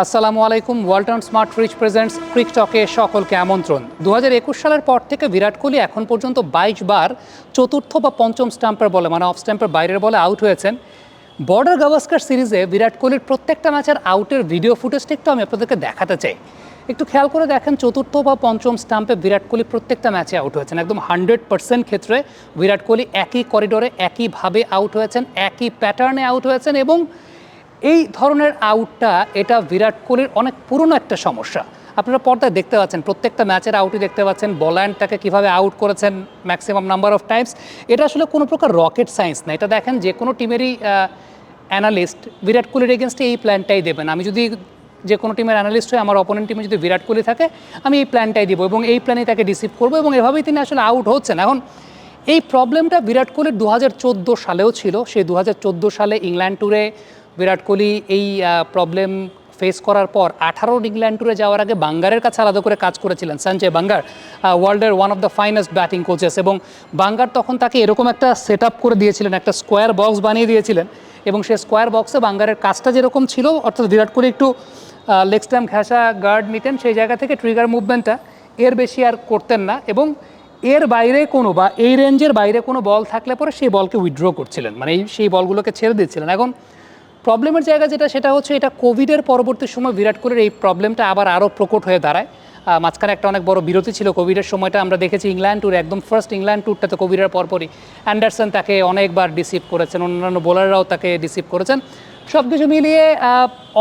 আসসালামু আলাইকুম। Walton smart fridge presents ক্রিক টকে সকলকে আমন্ত্রণ। 2021 সালের পর থেকে বিরাট কোহলি এখন পর্যন্ত 22 বার চতুর্থ বা পঞ্চম স্টাম্পের বলে মানে অফ স্টাম্পের বাইরের বলে আউট হয়েছেন। বর্ডার গাভাস্কার সিরিজে বিরাট কোহলির প্রত্যেকটা ম্যাচের আউটের ভিডিও ফুটেজটা একটু আমি আপনাদেরকে দেখাতে চাই। একটু খেয়াল করে দেখেন, চতুর্থ বা পঞ্চম স্টাম্পে বিরাট কোহলি প্রত্যেকটা ম্যাচে আউট হয়েছেন। একদম 100% ক্ষেত্রে বিরাট কোহলি একই করিডোরে একইভাবে আউট হয়েছেন, একই প্যাটার্নে আউট হয়েছেন। এবং এই ধরনের আউটটা এটা বিরাট কোহলির অনেক পুরনো একটা সমস্যা। আপনারা পর্দায় দেখতে পাচ্ছেন, প্রত্যেকটা ম্যাচের আউটই দেখতে পাচ্ছেন, বল্যান্ডটাকে কীভাবে আউট করেছেন ম্যাক্সিমাম নাম্বার অফ টাইমস। এটা আসলে কোনো প্রকার রকেট সায়েন্স না। এটা দেখেন, যে কোনো টিমেরই অ্যানালিস্ট বিরাট কোহলির এগেনস্টে এই প্ল্যানটাই দেবেন। আমি যদি যে কোনো টিমের অ্যানালিস্ট হয়ে আমার অপোনেন্ট টিমে যদি বিরাট কোহলি থাকে, আমি এই প্ল্যানটাই দিব এবং এই প্ল্যানেই তাকে ডিসিভ করবো এবং এভাবেই তিনি আসলে আউট হচ্ছেন। এখন এই প্রবলেমটা বিরাট কোহলির 2014 সালেও ছিল। সেই 2014 সালে ইংল্যান্ড ট্যুরে বিরাট কোহলি এই প্রবলেম ফেস করার পর 18 ইংল্যান্ড ট্যুরে যাওয়ার আগে বাঙ্গারের কাছে আলাদা করে কাজ করেছিলেন। সঞ্জয় বাঙ্গার ওয়ার্ল্ডের one of the finest batting coaches, এবং বাঙ্গার তখন তাকে এরকম একটা সেট আপ করে দিয়েছিলেন, একটা স্কোয়ার বক্স বানিয়ে দিয়েছিলেন। এবং সেই স্কোয়ার বক্সে বাঙ্গারের কাজটা যেরকম ছিল, অর্থাৎ বিরাট কোহলি একটু লেগ স্ট্যাম্প ঘেঁষা গার্ড নিতেন, সেই জায়গা থেকে ট্রিগার মুভমেন্টটা এর বেশি আর করতেন না, এবং এর বাইরে কোনো বা এই রেঞ্জের বাইরে কোনো বল থাকলে পরে সেই বলকে উইথড্র করছিলেন, মানে সেই বলগুলোকে ছেড়ে দিচ্ছিলেন। এখন প্রবলেমের জায়গা সেটা হচ্ছে, এটা কোভিডের পরবর্তী সময় বিরাট কোহলির এই প্রবলেমটা আবার আরও প্রকট হয়ে দাঁড়ায়। মাঝখানে একটা অনেক বড় বিরতি ছিল কোভিডের সময়টা, আমরা দেখেছি ইংল্যান্ড ট্যুরে, একদম ফার্স্ট ইংল্যান্ড ট্যুরটাতে কোভিডের পরপরই অ্যান্ডারসন তাকে অনেকবার ডিসিভ করেছেন, অন্যান্য বোলাররাও তাকে ডিসিভ করেছেন। সব কিছু মিলিয়ে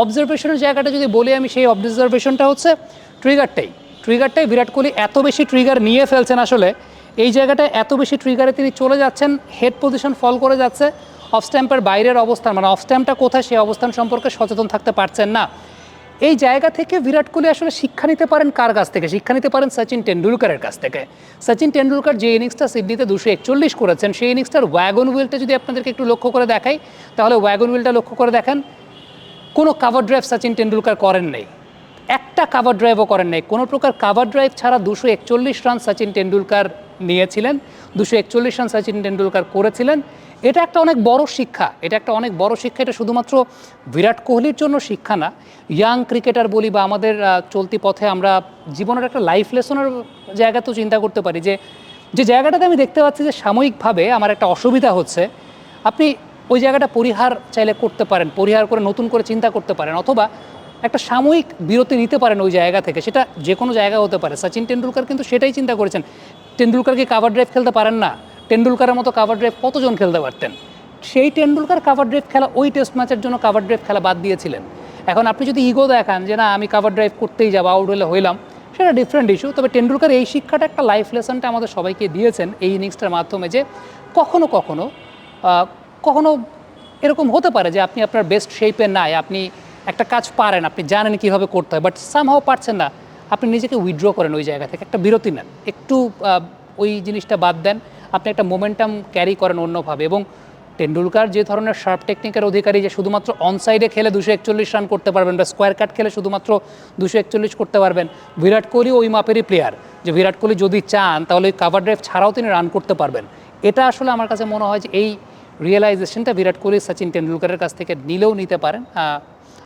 অবজারভেশনের জায়গাটা যদি বলি আমি, সেই অবজারভেশনটা হচ্ছে ট্রিগারটাই বিরাট কোহলি এত বেশি ট্রিগার নিয়ে ফেলছেন। আসলে এই জায়গাটায় এত বেশি ট্রিগারে তিনি চলে যাচ্ছেন, হেড পজিশন ফল করে যাচ্ছে, অফ স্ট্যাম্পের বাইরের অবস্থান মানে অফ স্ট্যাম্পটা কোথায় সেই অবস্থান সম্পর্কে সচেতন থাকতে পারছেন না। এই জায়গা থেকে বিরাট কোহলি আসলে শিক্ষা নিতে পারেন কার কাছ থেকে? শিক্ষা নিতে পারেন সচিন টেন্ডুলকারের কাছ থেকে। সচিন টেন্ডুলকার যে ইনিংসটা সিডনিতে 241 করেছেন, সেই ইনিংসটার ওয়াগন হুইলটা যদি আপনাদেরকে একটু লক্ষ্য করে দেখাই, তাহলে ওয়াগন হুইলটা লক্ষ্য করে দেখেন, কোনো কাভার ড্রাইভ সচিন টেন্ডুলকার করেন নেই, একটা কাভার ড্রাইভও করেন নাই। কোনো প্রকার কাভার ড্রাইভ ছাড়া 241 রান সচিন টেন্ডুলকার নিয়েছিলেন, 241 রান সচিন টেন্ডুলকার করেছিলেন। এটা একটা অনেক বড় শিক্ষা, এটা শুধুমাত্র বিরাট কোহলির জন্য শিক্ষা না, ইয়াং ক্রিকেটার বলি বা আমাদের চলতি পথে আমরা জীবনের একটা লাইফ লেসনের জায়গাতেও চিন্তা করতে পারি। যে জায়গাটাতে আমি দেখতে পাচ্ছি যে সাময়িকভাবে আমার একটা অসুবিধা হচ্ছে, আপনি ওই জায়গাটা পরিহার চাইলে করতে পারেন, পরিহার করে নতুন করে চিন্তা করতে পারেন, অথবা একটা সাময়িক বিরতি নিতে পারেন ওই জায়গা থেকে। সেটা যে কোনো জায়গা হতে পারে। সচিন টেন্ডুলকার কিন্তু সেটাই চিন্তা করেছেন। টেন্ডুলকার কি কাভার ড্রাইভ খেলতে পারেন না? টেন্ডুলকারের মতো কাভার ড্রাইভ কতজন খেলতে পারতেন? সেই টেন্ডুলকার কাভার ড্রাইভ খেলা, ওই টেস্ট ম্যাচের জন্য কাভার ড্রাইভ খেলা বাদ দিয়েছিলেন। এখন আপনি যদি ইগো দেখান যে না আমি কাভার ড্রাইভ করতেই যাবো, আউট হলে হইলাম, সেটা ডিফারেন্ট ইস্যু। তবে টেন্ডুলকার এই শিক্ষাটা, একটা লাইফ লেসনটা আমাদের সবাইকে দিয়েছেন এই ইনিংসটার মাধ্যমে, যে কখনো কখনো এরকম হতে পারে যে আপনি আপনার বেস্ট শেপে নাই, আপনি একটা কাজ পারেন, আপনি জানেন কীভাবে করতে হয়, বাট সামহাও পারছেন না, আপনি নিজেকে উইথড্র করেন ওই জায়গা থেকে, একটা বিরতি নেন, একটু ওই জিনিসটা বাদ দেন, আপনি একটা মোমেন্টাম ক্যারি করেন অন্যভাবে। এবং টেন্ডুলকার যে ধরনের শার্প টেকনিকের অধিকারী, যে শুধুমাত্র অনসাইডে খেলে 241 রান করতে পারবেন বা স্কোয়ার কাট খেলে শুধুমাত্র 241 করতে পারবেন, বিরাট কোহলি ওই মাপেরই প্লেয়ার, যে বিরাট কোহলি যদি চান তাহলে ওই কাভার ড্রাইভ ছাড়াও তিনি রান করতে পারবেন। এটা আসলে আমার কাছে মনে হয় যে এই রিয়েলাইজেশনটা বিরাট কোহলি সচিন টেন্ডুলকারের কাছ থেকে নিলেও নিতে পারেন।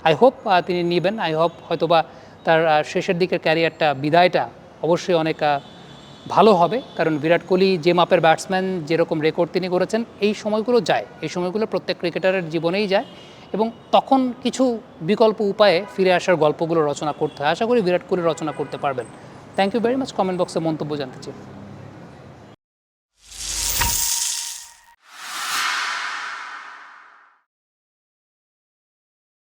আই হোপ তিনি নেবেন। আই হোপ হয়তোবা তার শেষের দিকের ক্যারিয়ারটা, বিদায়টা অবশ্যই অনেক ভালো হবে, কারণ বিরাট কোহলি যে মাপের ব্যাটসম্যান, যেরকম রেকর্ড তিনি করেছেন, এই সময়গুলো প্রত্যেক ক্রিকেটারের জীবনেই যায়, এবং তখন কিছু বিকল্প উপায়ে ফিরে আসার গল্পগুলো রচনা করতে হয়। আশা করি বিরাট কোহলি রচনা করতে পারবেন। Thank you very much. Comment বক্সে মন্তব্য জানতে চাই।